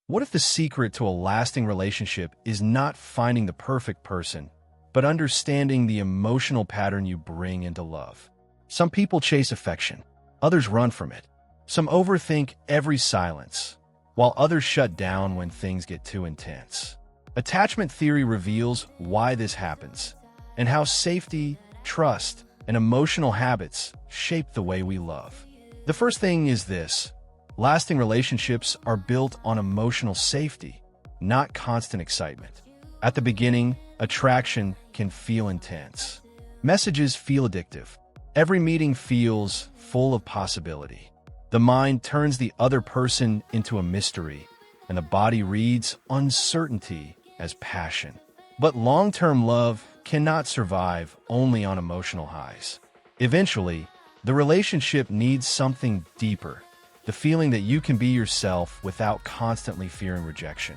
What if the secret to a lasting relationship is not finding the perfect person, but understanding the emotional pattern you bring into love? Some people chase affection, others run from it. Some overthink every silence, while others shut down when things get too intense. Attachment theory reveals why this happens, and how safety, trust, and emotional habits shape the way we love. The first thing is this: lasting relationships are built on emotional safety, not constant excitement. At the beginning, attraction can feel intense. Messages feel addictive. Every meeting feels full of possibility. The mind turns the other person into a mystery, and the body reads uncertainty as passion. But long-term love cannot survive only on emotional highs. Eventually, the relationship needs something deeper, the feeling that you can be yourself without constantly fearing rejection.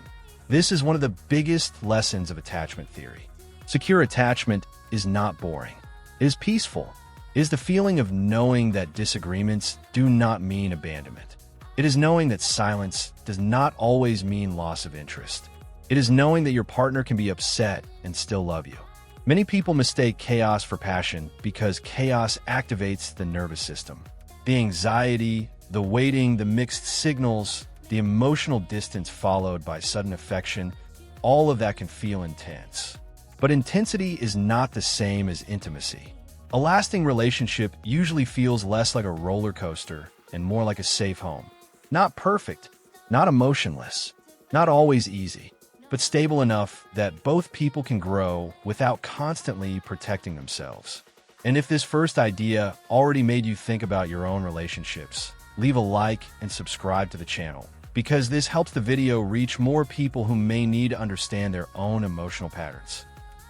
This is one of the biggest lessons of attachment theory. Secure attachment is not boring. It is peaceful. It is the feeling of knowing that disagreements do not mean abandonment. It is knowing that silence does not always mean loss of interest. It is knowing that your partner can be upset and still love you. Many people mistake chaos for passion because chaos activates the nervous system. The anxiety, the waiting, the mixed signals, the emotional distance followed by sudden affection, all of that can feel intense. But intensity is not the same as intimacy. A lasting relationship usually feels less like a roller coaster and more like a safe home. Not perfect, not emotionless, not always easy, but stable enough that both people can grow without constantly protecting themselves. And if this first idea already made you think about your own relationships, leave a like and subscribe to the channel, because this helps the video reach more people who may need to understand their own emotional patterns.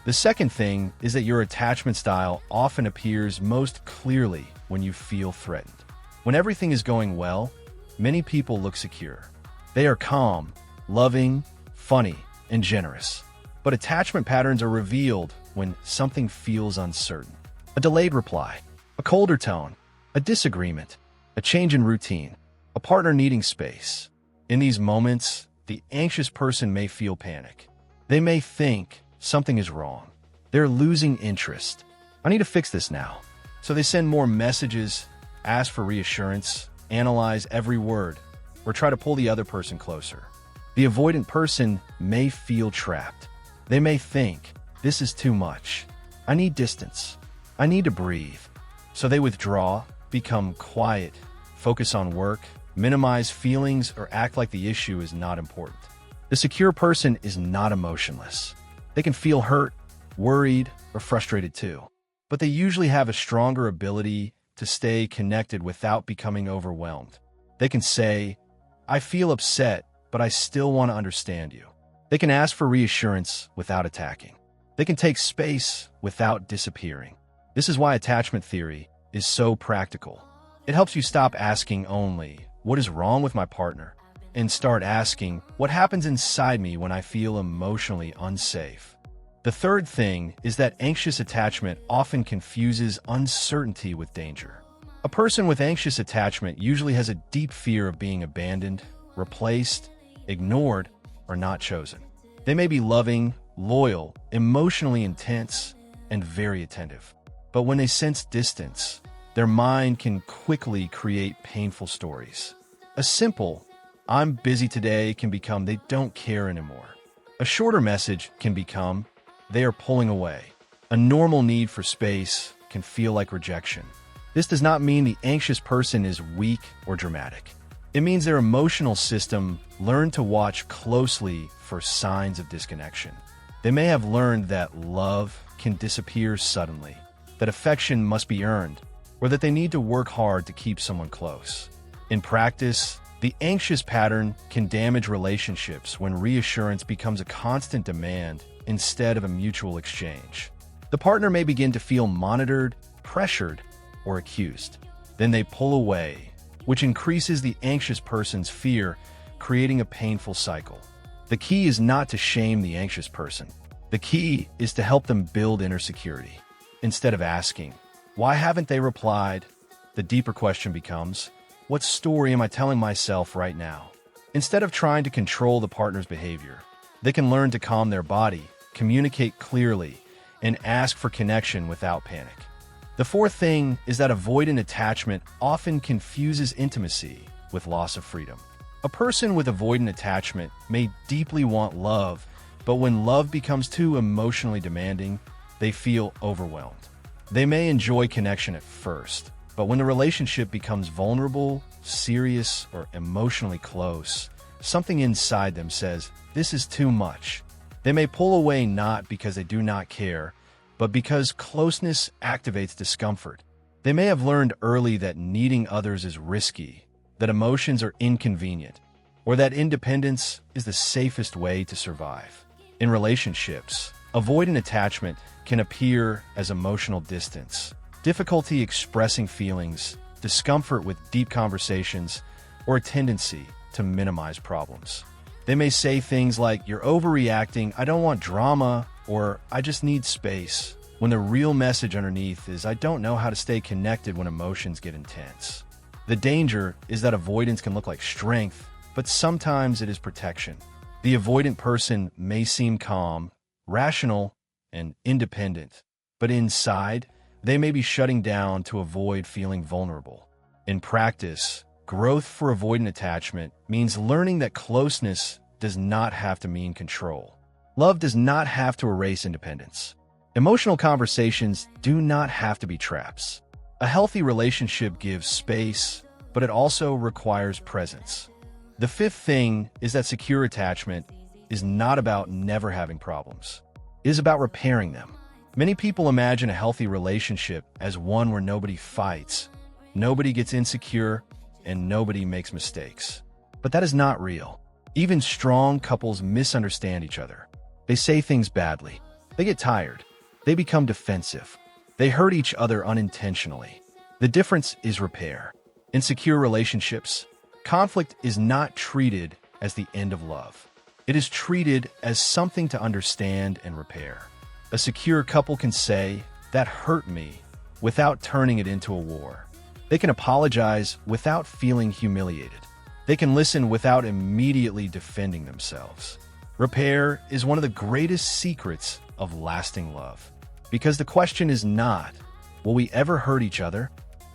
The second thing is that your attachment style often appears most clearly when you feel threatened. When everything is going well, many people look secure. They are calm, loving, funny, and generous. But attachment patterns are revealed when something feels uncertain. A delayed reply, a colder tone, a disagreement, a change in routine, a partner needing space. In these moments, the anxious person may feel panic. They may think something is wrong. They're losing interest. I need to fix this now. So they send more messages, ask for reassurance, analyze every word, or try to pull the other person closer. The avoidant person may feel trapped. They may think, this is too much. I need distance. I need to breathe. So they withdraw, become quiet, focus on work, minimize feelings, or act like the issue is not important. The secure person is not emotionless. They can feel hurt, worried, or frustrated too. But they usually have a stronger ability to stay connected without becoming overwhelmed. They can say, I feel upset, but I still want to understand you. They can ask for reassurance without attacking. They can take space without disappearing. This is why attachment theory is so practical. It helps you stop asking only, what is wrong with my partner? And start asking, what happens inside me when I feel emotionally unsafe? The third thing is that anxious attachment often confuses uncertainty with danger. A person with anxious attachment usually has a deep fear of being abandoned, replaced, ignored, or not chosen. They may be loving, loyal, emotionally intense, and very attentive. But when they sense distance, their mind can quickly create painful stories. A simple, I'm busy today can become they don't care anymore. A shorter message can become, they are pulling away. A normal need for space can feel like rejection. This does not mean the anxious person is weak or dramatic. It means their emotional system learned to watch closely for signs of disconnection. They may have learned that love can disappear suddenly, that affection must be earned, or that they need to work hard to keep someone close. In practice, the anxious pattern can damage relationships when reassurance becomes a constant demand instead of a mutual exchange. The partner may begin to feel monitored, pressured, or accused. Then they pull away, which increases the anxious person's fear, creating a painful cycle. The key is not to shame the anxious person. The key is to help them build inner security. Instead of asking, why haven't they replied? The deeper question becomes, what story am I telling myself right now? Instead of trying to control the partner's behavior, they can learn to calm their body, communicate clearly, and ask for connection without panic. The fourth thing is that avoidant attachment often confuses intimacy with loss of freedom. A person with avoidant attachment may deeply want love, but when love becomes too emotionally demanding, they feel overwhelmed. They may enjoy connection at first, but when the relationship becomes vulnerable, serious, or emotionally close, something inside them says, "This is too much." They may pull away not because they do not care, but because closeness activates discomfort. They may have learned early that needing others is risky, that emotions are inconvenient, or that independence is the safest way to survive. In relationships, avoidant attachment can appear as emotional distance, difficulty expressing feelings, discomfort with deep conversations, or a tendency to minimize problems. They may say things like, "You're overreacting, I don't want drama," or "I just need space," when the real message underneath is, "I don't know how to stay connected when emotions get intense." The danger is that avoidance can look like strength, but sometimes it is protection. The avoidant person may seem calm, rational, and independent, but inside, they may be shutting down to avoid feeling vulnerable. In practice, growth for avoidant attachment means learning that closeness does not have to mean control. Love does not have to erase independence. Emotional conversations do not have to be traps. A healthy relationship gives space, but it also requires presence. The fifth thing is that secure attachment is not about never having problems. It is about repairing them. Many people imagine a healthy relationship as one where nobody fights, nobody gets insecure, and nobody makes mistakes. But that is not real. Even strong couples misunderstand each other. They say things badly. They get tired. They become defensive. They hurt each other unintentionally. The difference is repair. In secure relationships, conflict is not treated as the end of love. It is treated as something to understand and repair. A secure couple can say, "That hurt me," without turning it into a war. They can apologize without feeling humiliated. They can listen without immediately defending themselves. Repair is one of the greatest secrets of lasting love. Because the question is not, will we ever hurt each other?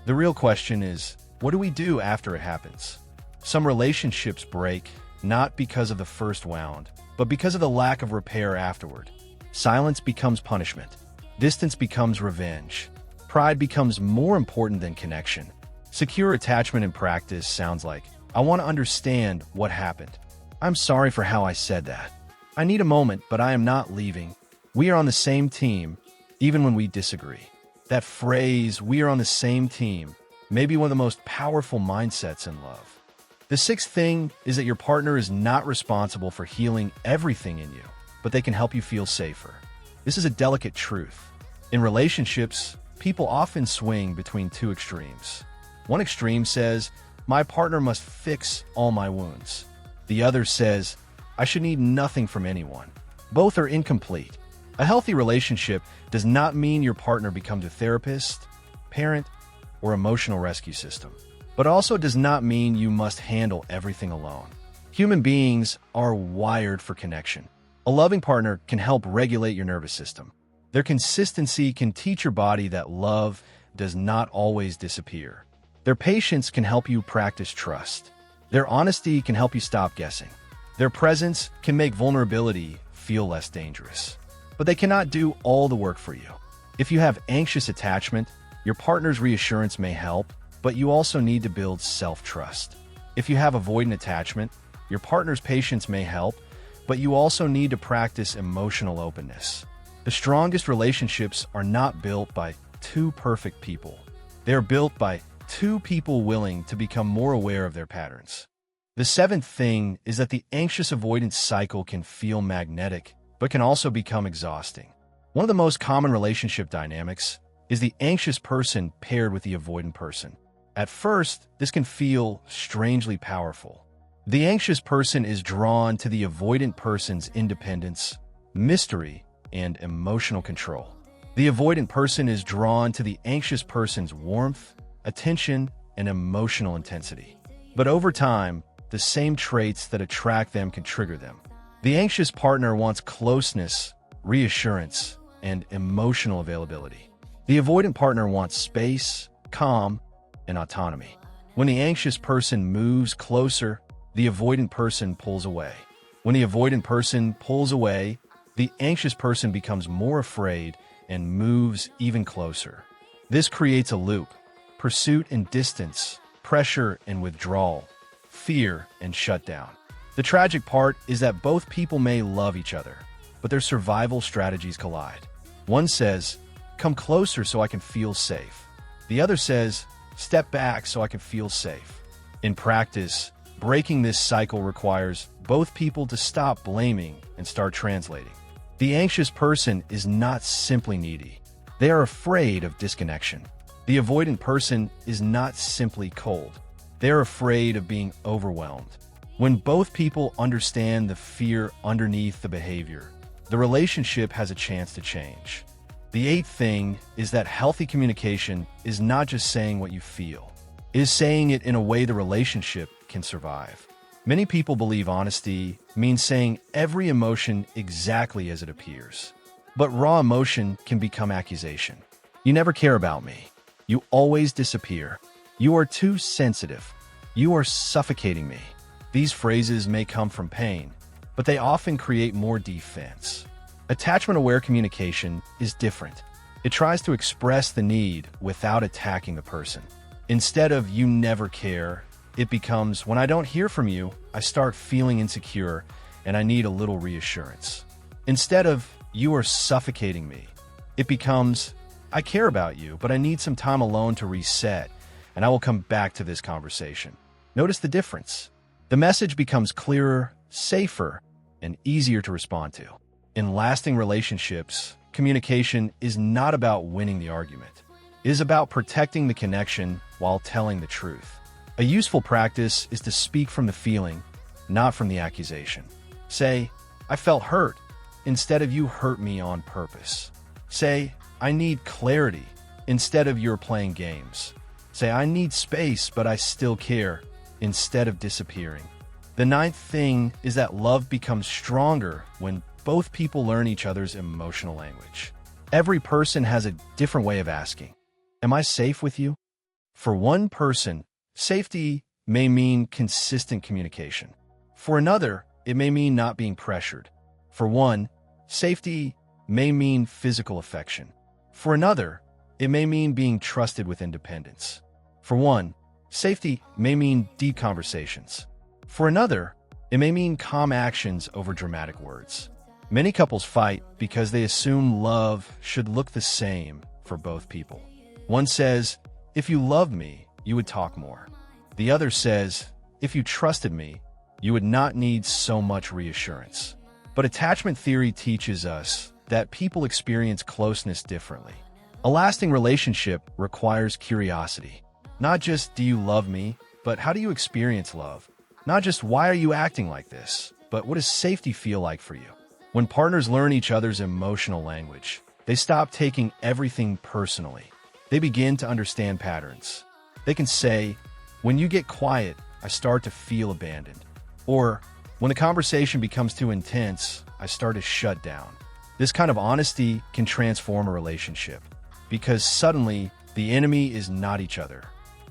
The real question is, what do we do after it happens? Some relationships break, not because of the first wound, but because of the lack of repair afterward. Silence becomes punishment. Distance becomes revenge. Pride becomes more important than connection. Secure attachment in practice sounds like, "I want to understand what happened. I'm sorry for how I said that. I need a moment, but I am not leaving. We are on the same team, even when we disagree." That phrase, "we are on the same team," may be one of the most powerful mindsets in love. The sixth thing is that your partner is not responsible for healing everything in you, but they can help you feel safer. This is a delicate truth. In relationships, people often swing between two extremes. One extreme says, "My partner must fix all my wounds." The other says, "I should need nothing from anyone." Both are incomplete. A healthy relationship does not mean your partner becomes a therapist, parent, or emotional rescue system, but also does not mean you must handle everything alone. Human beings are wired for connection. A loving partner can help regulate your nervous system. Their consistency can teach your body that love does not always disappear. Their patience can help you practice trust. Their honesty can help you stop guessing. Their presence can make vulnerability feel less dangerous. But they cannot do all the work for you. If you have anxious attachment, your partner's reassurance may help, but you also need to build self-trust. If you have avoidant attachment, your partner's patience may help, but you also need to practice emotional openness. The strongest relationships are not built by two perfect people. They are built by two people willing to become more aware of their patterns. The seventh thing is that the anxious avoidance cycle can feel magnetic, but can also become exhausting. One of the most common relationship dynamics is the anxious person paired with the avoidant person. At first, this can feel strangely powerful. The anxious person is drawn to the avoidant person's independence, mystery, and emotional control. The avoidant person is drawn to the anxious person's warmth, attention, and emotional intensity. But over time, the same traits that attract them can trigger them. The anxious partner wants closeness, reassurance, and emotional availability. The avoidant partner wants space, calm, and autonomy. When the anxious person moves closer, the avoidant person pulls away. When the avoidant person pulls away, the anxious person becomes more afraid and moves even closer. This creates a loop: pursuit and distance, pressure and withdrawal, fear and shutdown. The tragic part is that both people may love each other, but their survival strategies collide. One says, "Come closer so I can feel safe." The other says, "Step back so I can feel safe." In practice, breaking this cycle requires both people to stop blaming and start translating. The anxious person is not simply needy. They are afraid of disconnection. The avoidant person is not simply cold. They are afraid of being overwhelmed. When both people understand the fear underneath the behavior, the relationship has a chance to change. The eighth thing is that healthy communication is not just saying what you feel. It is saying it in a way the relationship can survive. Many people believe honesty means saying every emotion exactly as it appears. But raw emotion can become accusation. "You never care about me. You always disappear. You are too sensitive. You are suffocating me." These phrases may come from pain, but they often create more defense. Attachment-aware communication is different. It tries to express the need without attacking the person. Instead of "you never care," it becomes "when I don't hear from you, I start feeling insecure and I need a little reassurance." Instead of "you are suffocating me," it becomes "I care about you, but I need some time alone to reset, and I will come back to this conversation." Notice the difference. The message becomes clearer, safer, and easier to respond to. In lasting relationships, communication is not about winning the argument. It is about protecting the connection while telling the truth. A useful practice is to speak from the feeling, not from the accusation. Say, "I felt hurt," instead of "you hurt me on purpose." Say, "I need clarity," instead of "you're playing games." Say, "I need space, but I still care," instead of disappearing. The ninth thing is that love becomes stronger when both people learn each other's emotional language. Every person has a different way of asking, "Am I safe with you?" For one person, safety may mean consistent communication. For another, it may mean not being pressured. For one, safety may mean physical affection. For another, it may mean being trusted with independence. For one, safety may mean deep conversations. For another, it may mean calm actions over dramatic words. Many couples fight because they assume love should look the same for both people. One says, "If you loved me, you would talk more." The other says, "If you trusted me, you would not need so much reassurance." But attachment theory teaches us that people experience closeness differently. A lasting relationship requires curiosity. Not just "do you love me," but "how do you experience love?" Not just "why are you acting like this," but "what does safety feel like for you?" When partners learn each other's emotional language, they stop taking everything personally. They begin to understand patterns. They can say, "When you get quiet, I start to feel abandoned." Or, "When the conversation becomes too intense, I start to shut down." This kind of honesty can transform a relationship, because suddenly the enemy is not each other.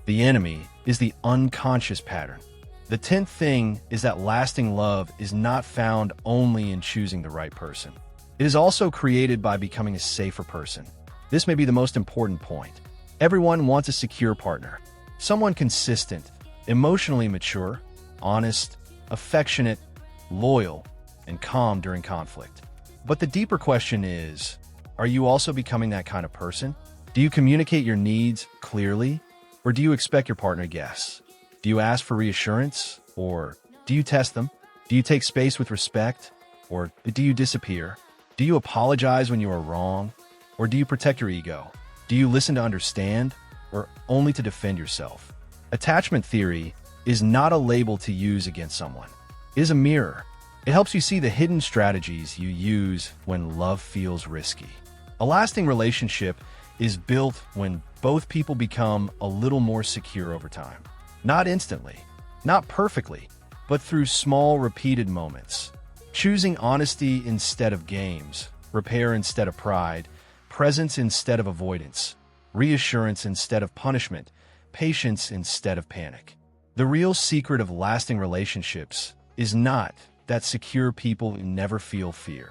The enemy is the unconscious pattern. The 10th thing is that lasting love is not found only in choosing the right person. It is also created by becoming a safer person. This may be the most important point. Everyone wants a secure partner. Someone consistent, emotionally mature, honest, affectionate, loyal, and calm during conflict. But the deeper question is, are you also becoming that kind of person? Do you communicate your needs clearly, or do you expect your partner to guess? Do you ask for reassurance, or do you test them? Do you take space with respect, or do you disappear? Do you apologize when you are wrong, or do you protect your ego? Do you listen to understand, or only to defend yourself? Attachment theory is not a label to use against someone. It is a mirror. It helps you see the hidden strategies you use when love feels risky. A lasting relationship is built when both people become a little more secure over time. Not instantly, not perfectly, but through small, repeated moments. Choosing honesty instead of games, repair instead of pride, presence instead of avoidance, reassurance instead of punishment, patience instead of panic. The real secret of lasting relationships is not that secure people never feel fear,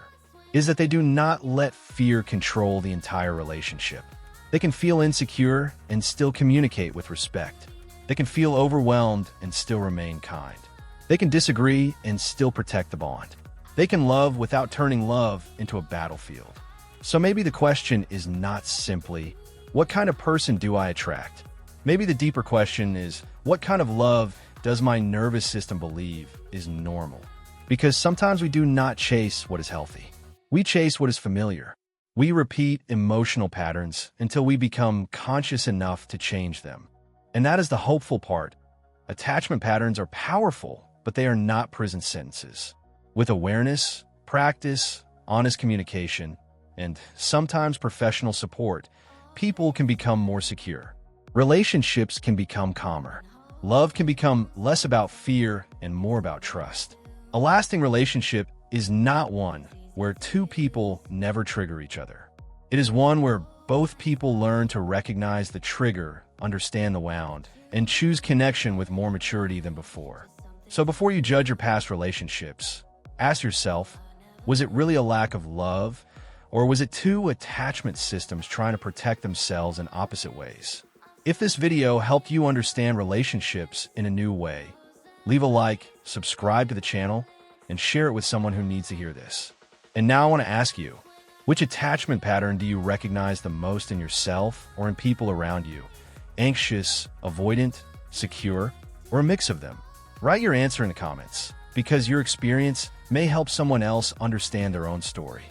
is that they do not let fear control the entire relationship. They can feel insecure and still communicate with respect. They can feel overwhelmed and still remain kind. They can disagree and still protect the bond. They can love without turning love into a battlefield. So maybe the question is not simply, what kind of person do I attract? Maybe the deeper question is, what kind of love does my nervous system believe is normal? Because sometimes we do not chase what is healthy. We chase what is familiar. We repeat emotional patterns until we become conscious enough to change them. And that is the hopeful part. Attachment patterns are powerful, but they are not prison sentences. With awareness, practice, honest communication, and sometimes professional support, people can become more secure. Relationships can become calmer. Love can become less about fear and more about trust. A lasting relationship is not one where two people never trigger each other. It is one where both people learn to recognize the trigger, understand the wound, and choose connection with more maturity than before. So before you judge your past relationships, ask yourself, was it really a lack of love, or was it two attachment systems trying to protect themselves in opposite ways? If this video helped you understand relationships in a new way, leave a like, subscribe to the channel, and share it with someone who needs to hear this. And now I want to ask you, which attachment pattern do you recognize the most in yourself or in people around you? Anxious, avoidant, secure, or a mix of them? Write your answer in the comments, because your experience may help someone else understand their own story.